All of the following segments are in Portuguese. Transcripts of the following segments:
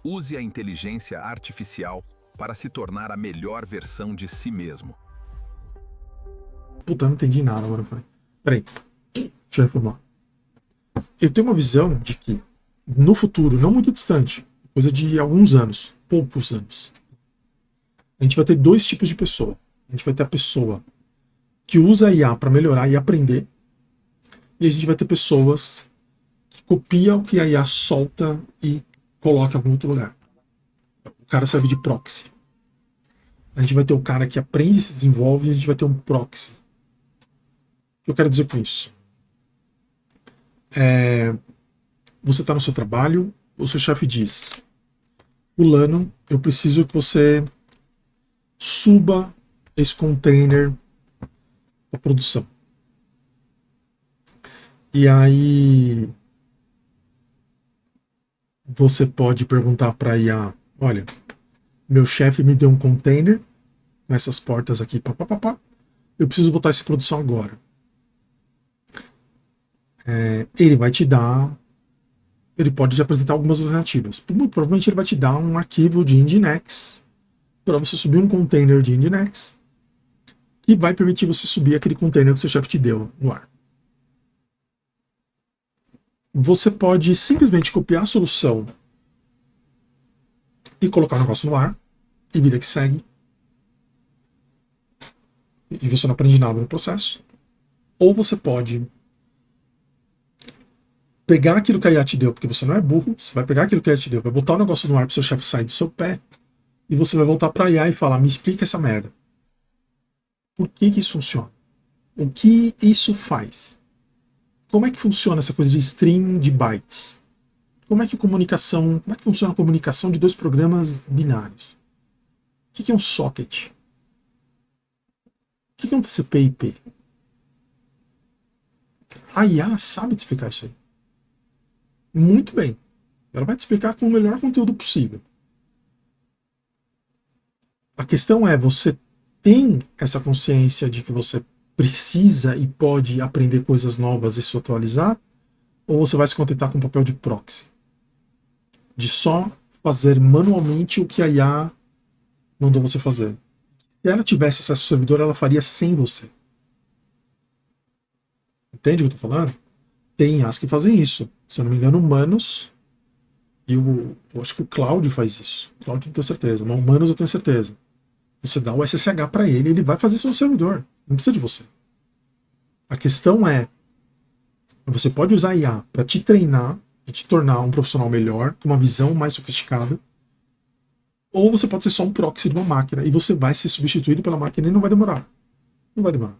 Use a inteligência artificial para se tornar a melhor versão de si mesmo. Puta, eu não entendi nada agora. Peraí, deixa eu reformular. Eu tenho uma visão de que no futuro, não muito distante, coisa de alguns anos, poucos anos, a gente vai ter dois tipos de pessoa. A gente vai ter a pessoa que usa a IA para melhorar e aprender, e a gente vai ter pessoas que copiam o que a IA solta e coloca em algum outro lugar. O cara serve de proxy. A gente vai ter o cara que aprende e se desenvolve, e a gente vai ter um proxy. O que eu quero dizer com isso? Você está no seu trabalho, o seu chefe diz: fulano, eu preciso que você suba esse container para produção. E aí você pode perguntar para a IA: olha, meu chefe me deu um container com essas portas aqui, papapá, eu preciso botar essa produção agora. Ele vai te dar, ele pode te apresentar algumas alternativas. Muito provavelmente ele vai te dar um arquivo de Nginx para você subir um container de Nginx e vai permitir você subir aquele container que o seu chefe te deu no ar. Você pode simplesmente copiar a solução e colocar o negócio no ar, e vida que segue. E você não aprende nada no processo. Ou você pode pegar aquilo que a IA te deu, porque você não é burro, você vai pegar aquilo que a IA te deu, vai botar o negócio no ar para o seu chefe sair do seu pé, e você vai voltar para a IA e falar: me explica essa merda. Por que isso funciona? O que isso faz? Como é que funciona essa coisa de stream de bytes? Como é que funciona a comunicação de dois programas binários? O que é um socket? O que é um TCP/IP? A IA sabe te explicar isso aí. Muito bem. Ela vai te explicar com o melhor conteúdo possível. A questão é, você tem essa consciência de que você precisa e pode aprender coisas novas e se atualizar? Ou você vai se contentar com o papel de proxy? De só fazer manualmente o que a IA mandou você fazer. Se ela tivesse acesso ao servidor, ela faria sem você. Entende o que eu estou falando? Tem IAs que fazem isso. Se eu não me engano, humanos, e eu acho que o Cloud faz isso. O Cloud não tenho certeza, mas humanos eu tenho certeza. Você dá o SSH para ele, ele vai fazer isso no servidor. Não precisa de você. A questão é, você pode usar a IA para te treinar e te tornar um profissional melhor, com uma visão mais sofisticada, ou você pode ser só um proxy de uma máquina e você vai ser substituído pela máquina e não vai demorar. Não vai demorar.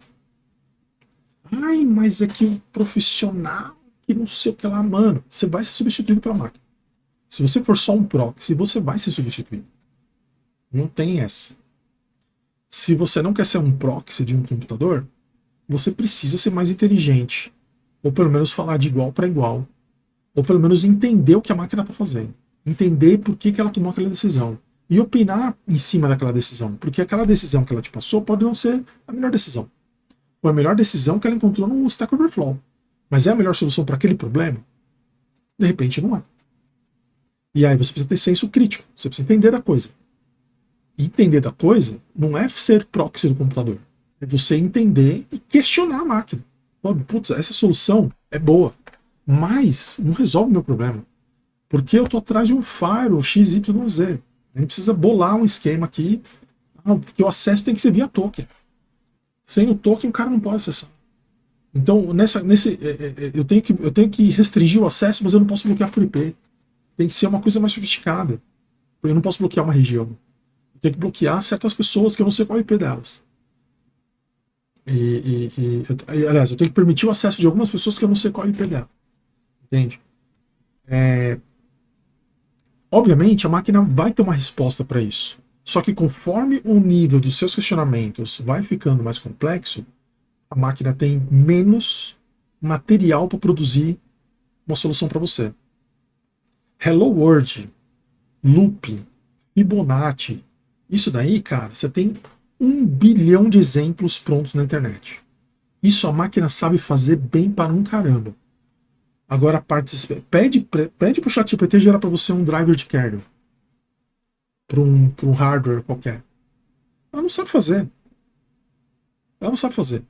Ai, mas é que o profissional que não sei o que lá, mano, você vai ser substituído pela máquina. Se você for só um proxy, você vai ser substituído. Não tem essa. Se você não quer ser um proxy de um computador, você precisa ser mais inteligente. Ou pelo menos falar de igual para igual. Ou pelo menos entender o que a máquina está fazendo. Entender por que ela tomou aquela decisão. E opinar em cima daquela decisão. Porque aquela decisão que ela te passou pode não ser a melhor decisão. Foi a melhor decisão que ela encontrou no Stack Overflow. Mas é a melhor solução para aquele problema? De repente não é. E aí você precisa ter senso crítico. Você precisa entender da coisa. E entender da coisa não é ser proxy do computador. É você entender e questionar a máquina. Putz, essa solução é boa, mas não resolve o meu problema. Porque eu estou atrás de um firewall XYZ. A gente precisa bolar um esquema aqui, porque o acesso tem que ser via token. Sem o token o cara não pode acessar. Então, eu tenho que restringir o acesso, mas eu não posso bloquear por IP. Tem que ser uma coisa mais sofisticada. Eu não posso bloquear uma região. Eu tenho que bloquear certas pessoas que eu não sei qual é o IP delas. Aliás, eu tenho que permitir o acesso de algumas pessoas que eu não sei qual é o IP dela. Entende? Obviamente, a máquina vai ter uma resposta para isso. Só que conforme o nível dos seus questionamentos vai ficando mais complexo, a máquina tem menos material para produzir uma solução para você. Hello World, Loop, Fibonacci, isso daí, cara, você tem 1 bilhão de exemplos prontos na internet. Isso a máquina sabe fazer bem para um caramba. Agora, pede pro ChatGPT gerar para você um driver de kernel. pra um hardware qualquer. Ela não sabe fazer. Ela não sabe fazer.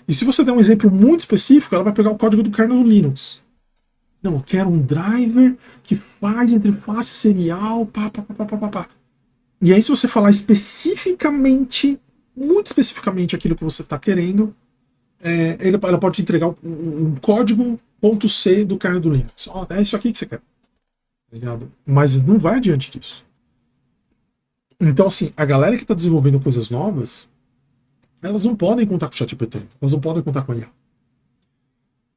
E se você der um exemplo muito específico, ela vai pegar o código do kernel do Linux. Não, eu quero um driver que faz interface serial, pá, pá, pá, pá, pá, pá, pá. E aí, se você falar especificamente, muito especificamente aquilo que você está querendo, ela pode te entregar um código .c do kernel do Linux. Ó, é isso aqui que você quer. Ligado? Mas não vai adiante disso. Então, assim, a galera que está desenvolvendo coisas novas, elas não podem contar com o ChatGPT. Elas não podem contar com a IA.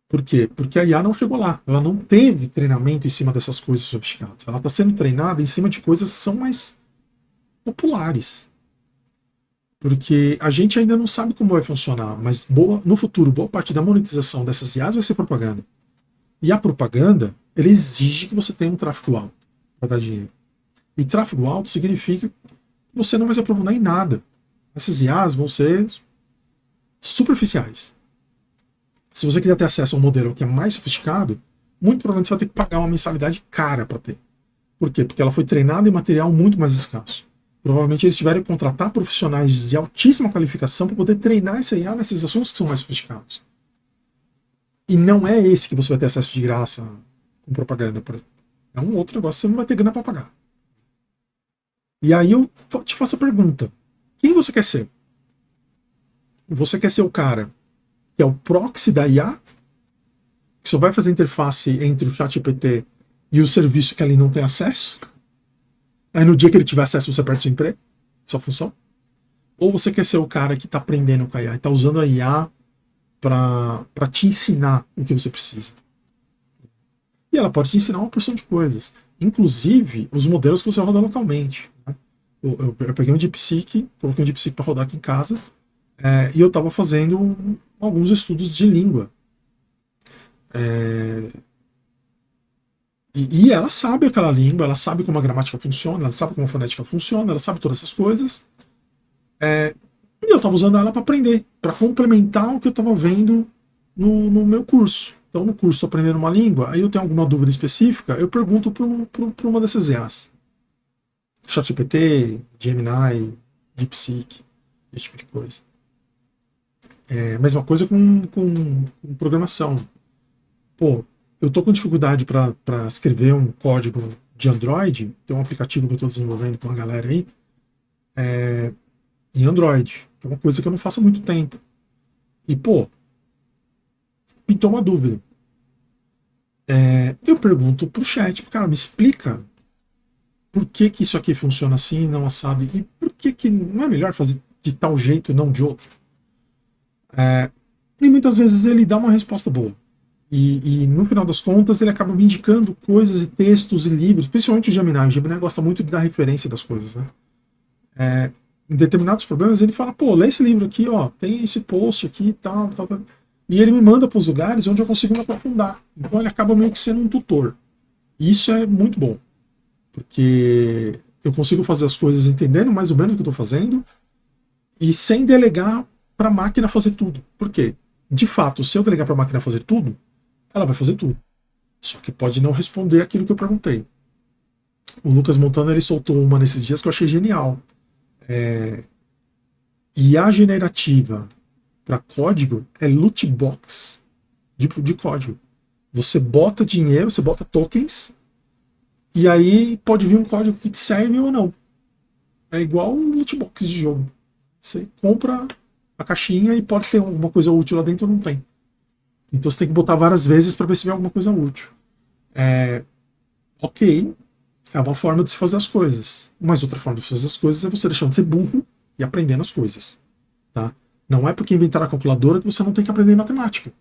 Por quê? Porque a IA não chegou lá. Ela não teve treinamento em cima dessas coisas sofisticadas. Ela está sendo treinada em cima de coisas que são mais populares. Porque a gente ainda não sabe como vai funcionar, mas no futuro, boa parte da monetização dessas IAs vai ser propaganda. E a propaganda, ela exige que você tenha um tráfego alto para dar dinheiro. E tráfego alto significa que você não vai se aprofundar em nada. Essas IAs vão ser superficiais. Se você quiser ter acesso a um modelo que é mais sofisticado, muito provavelmente você vai ter que pagar uma mensalidade cara para ter. Por quê? Porque ela foi treinada em material muito mais escasso. Provavelmente eles tiveram que contratar profissionais de altíssima qualificação para poder treinar essa IA nesses assuntos que são mais sofisticados. E não é esse que você vai ter acesso de graça com propaganda, por exemplo. É um outro negócio que você não vai ter grana para pagar. E aí eu te faço a pergunta. Quem você quer ser? Você quer ser o cara que é o proxy da IA, que só vai fazer interface entre o ChatGPT e o serviço que ele não tem acesso? Aí no dia que ele tiver acesso você perde seu emprego, sua função? Ou você quer ser o cara que está aprendendo com a IA, está usando a IA para te ensinar o que você precisa? E ela pode te ensinar uma porção de coisas, inclusive os modelos que você roda localmente. Né? Eu peguei um DeepSeek, coloquei um DeepSeek para rodar aqui em casa, e eu estava fazendo alguns estudos de língua. E ela sabe aquela língua, ela sabe como a gramática funciona, ela sabe como a fonética funciona, ela sabe todas essas coisas. E eu estava usando ela para aprender, para complementar o que eu estava vendo no meu curso. Então, no curso, estou aprendendo uma língua, aí eu tenho alguma dúvida específica, eu pergunto para uma dessas IAs. ChatGPT, Gemini, DeepSeek, esse tipo de coisa. Mesma coisa com programação. Pô, eu tô com dificuldade para escrever um código de Android, tem um aplicativo que eu estou desenvolvendo com a galera aí, em Android, que é uma coisa que eu não faço há muito tempo. E, pô, pintou uma dúvida. Eu pergunto pro chat, cara, me explica por que isso aqui funciona assim, não assado, e por que não é melhor fazer de tal jeito e não de outro? E muitas vezes ele dá uma resposta boa. E no final das contas ele acaba me indicando coisas e textos e livros, principalmente o Gemini. O Gemini gosta muito de dar referência das coisas, né? Em determinados problemas ele fala, pô, lê esse livro aqui, ó, tem esse post aqui e tal. E ele me manda para os lugares onde eu consigo me aprofundar. Então ele acaba meio que sendo um tutor. E isso é muito bom, porque eu consigo fazer as coisas entendendo mais ou menos o que eu estou fazendo e sem delegar para a máquina fazer tudo. Por quê? De fato, se eu delegar para a máquina fazer tudo, ela vai fazer tudo. Só que pode não responder aquilo que eu perguntei. O Lucas Montana ele soltou uma nesses dias que eu achei genial. IA generativa para código é loot box de código. Você bota dinheiro, você bota tokens, e aí pode vir um código que te serve ou não. É igual um loot box de jogo. Você compra a caixinha e pode ter alguma coisa útil lá dentro ou não tem. Então você tem que botar várias vezes para ver se vem alguma coisa útil. Ok, é uma forma de se fazer as coisas. Mas outra forma de fazer as coisas é você deixando de ser burro e aprendendo as coisas. Tá? Não é porque inventaram a calculadora que você não tem que aprender matemática.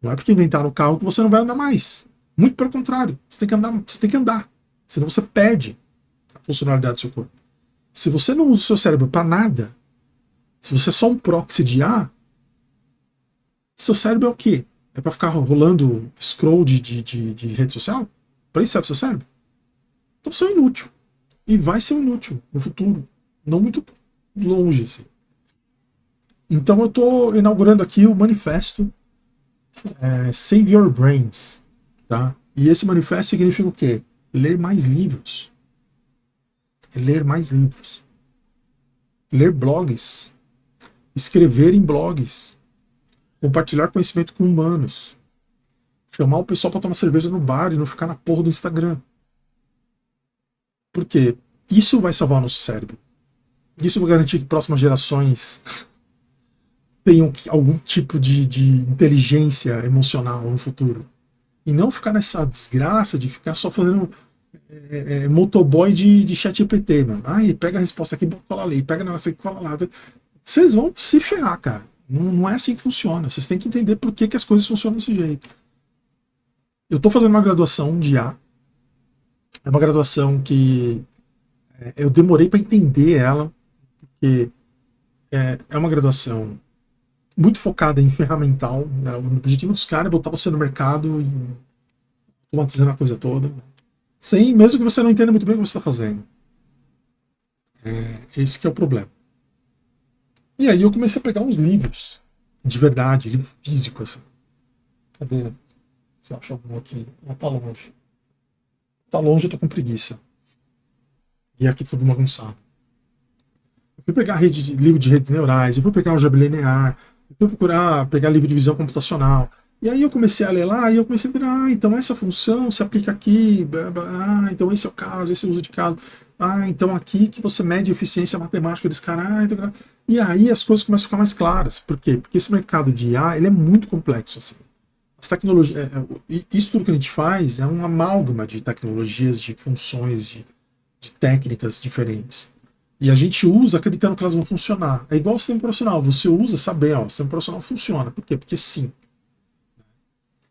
Não é porque inventaram o carro que você não vai andar mais. Muito pelo contrário, você tem que andar. Senão você perde a funcionalidade do seu corpo. Se você não usa o seu cérebro para nada, se você é só um proxy de IA, seu cérebro é o quê? É para ficar rolando scroll de rede social? Para isso serve o seu cérebro? Então você é inútil. E vai ser inútil no futuro. Não muito longe, assim. Então eu estou inaugurando aqui o manifesto Save Your Brains. Tá? E esse manifesto significa o quê? Ler mais livros. é ler mais livros, ler blogs, escrever em blogs, compartilhar conhecimento com humanos, chamar o pessoal para tomar cerveja no bar e não ficar na porra do Instagram. Por quê? Isso vai salvar o nosso cérebro. Isso vai garantir que próximas gerações tenham algum tipo de inteligência emocional no futuro. E não ficar nessa desgraça de ficar só fazendo motoboy de chat GPT, mano. Ai, pega a resposta aqui, cola ali, pega o negócio aqui, cola lá. Vocês vão se ferrar, cara. Não é assim que funciona. Vocês têm que entender por que as coisas funcionam desse jeito. Eu tô fazendo uma graduação de IA. É uma graduação que eu demorei para entender ela, porque é uma graduação muito focada em ferramental. Né? O objetivo dos caras é botar você no mercado e automatizando a coisa toda. Sem, mesmo que você não entenda muito bem o que você está fazendo. Esse que é o problema. E aí eu comecei a pegar uns livros, de verdade, livro físico, assim. Cadê? Se eu acho algum aqui. Ah, tá longe. Tá longe, eu tô com preguiça. E aqui tudo bagunçado. Eu fui pegar livro de redes neurais, eu fui pegar algebra linear, eu fui procurar pegar livro de visão computacional. E aí eu comecei a ler lá e eu comecei a ver, então essa função se aplica aqui, então esse é o caso, esse é o uso de caso. Então aqui que você mede a eficiência matemática desse cara. Então... E aí as coisas começam a ficar mais claras. Por quê? Porque esse mercado de IA ele é muito complexo. Assim. As tecnologias, isso tudo que a gente faz é um amálgama de tecnologias, de funções, de técnicas diferentes. E a gente usa acreditando que elas vão funcionar. É igual o sistema operacional. Você usa sabendo, o sistema operacional funciona. Por quê? Porque sim.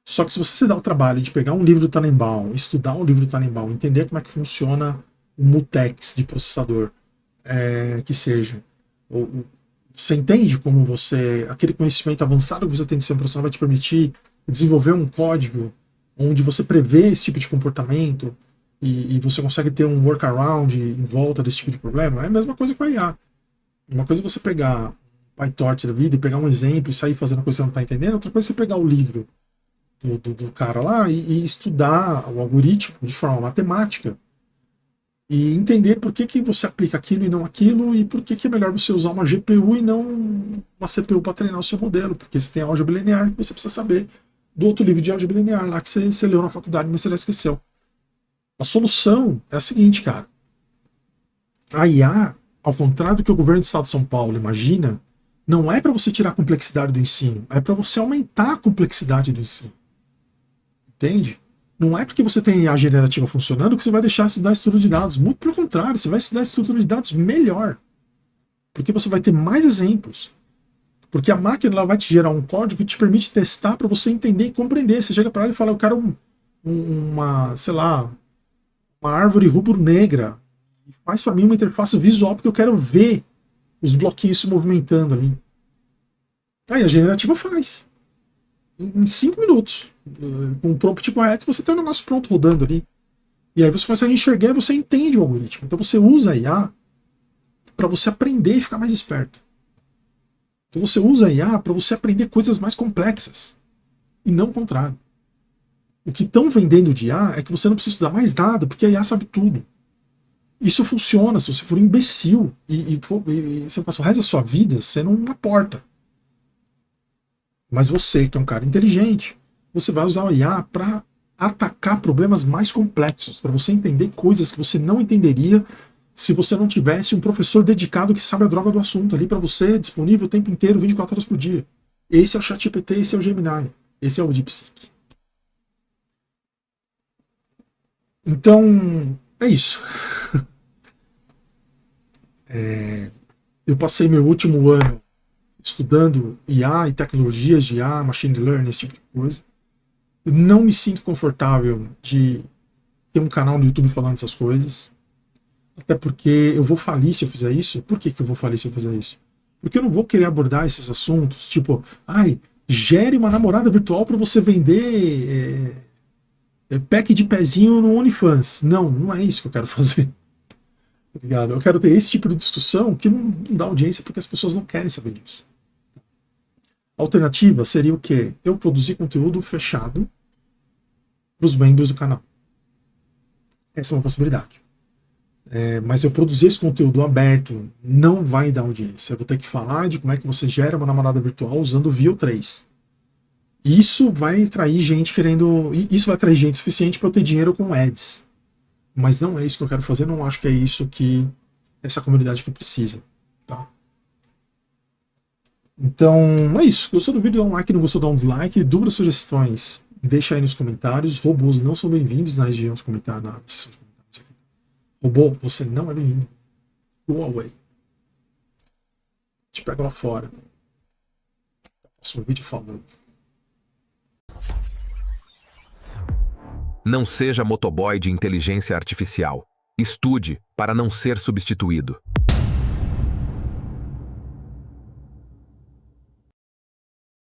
Só que se você se dá o trabalho de pegar um livro do Tannenbaum, estudar um livro do Tannenbaum, entender como é que funciona o mutex de processador, que seja, você entende como aquele conhecimento avançado que você tem de sistema operacional vai te permitir desenvolver um código onde você prevê esse tipo de comportamento e você consegue ter um workaround em volta desse tipo de problema? É a mesma coisa com a IA. Uma coisa é você pegar PyTorch da vida e pegar um exemplo e sair fazendo coisa que você não está entendendo, outra coisa é você pegar o livro do cara lá e estudar o algoritmo de forma matemática e entender por que você aplica aquilo e não aquilo e por que é melhor você usar uma GPU e não uma CPU para treinar o seu modelo, porque você tem álgebra linear que você precisa saber do outro livro de álgebra linear lá que você leu na faculdade, mas você já esqueceu. A solução é a seguinte, cara. A IA, ao contrário do que o governo do estado de São Paulo imagina, não é para você tirar a complexidade do ensino, é para você aumentar a complexidade do ensino. Entende? Não é porque você tem a generativa funcionando que você vai deixar de estudar estrutura de dados. Muito pelo contrário, você vai estudar estrutura de dados melhor. Porque você vai ter mais exemplos. Porque a máquina ela vai te gerar um código que te permite testar para você entender e compreender. Você chega para ela e fala, eu quero uma árvore rubro-negra. Faz para mim uma interface visual porque eu quero ver os bloquinhos se movimentando ali. Aí a generativa faz. Em 5 minutos. Com o prompt correto, você tem um negócio pronto rodando ali. E aí você começa a enxergar e você entende o algoritmo. Então você usa a IA para você aprender e ficar mais esperto. Então você usa a IA para você aprender coisas mais complexas. E não o contrário. O que estão vendendo de IA é que você não precisa estudar mais nada, porque a IA sabe tudo. Isso funciona se você for imbecil e você passar o resto da sua vida sendo uma porta. Mas você, que é um cara inteligente, você vai usar o IA para atacar problemas mais complexos, para você entender coisas que você não entenderia se você não tivesse um professor dedicado que sabe a droga do assunto ali para você, disponível o tempo inteiro, 24 horas por dia. Esse é o ChatGPT, esse é o Gemini, esse é o DeepSeek. Então, é isso. Eu passei meu último ano estudando IA e tecnologias de IA, machine learning, esse tipo de coisa. Eu não me sinto confortável de ter um canal no YouTube falando essas coisas. Até porque eu vou falir se eu fizer isso. Por que eu vou falir se eu fizer isso? Porque eu não vou querer abordar esses assuntos, tipo, gere uma namorada virtual para você vender pack de pezinho no OnlyFans. Não é isso que eu quero fazer. Tá ligado? Eu quero ter esse tipo de discussão que não dá audiência porque as pessoas não querem saber disso. A alternativa seria o quê? Eu produzir conteúdo fechado para os membros do canal. Essa é uma possibilidade. Mas eu produzir esse conteúdo aberto não vai dar audiência. Eu vou ter que falar de como é que você gera uma namorada virtual usando o Veo 3. Isso vai atrair gente querendo. Isso vai atrair gente suficiente para eu ter dinheiro com ads. Mas não é isso que eu quero fazer, não acho que é isso que essa comunidade aqui precisa. Tá? Então, é isso. Gostou do vídeo? Dá um like, não gostou, dá um dislike. Dúvidas, sugestões, deixa aí nos comentários. Robôs não são bem-vindos na região de comentários, na seção de comentários aqui. Robô, você não é bem-vindo. Go away. Te pego lá fora. Próximo vídeo falando. Não seja motoboy de inteligência artificial. Estude para não ser substituído.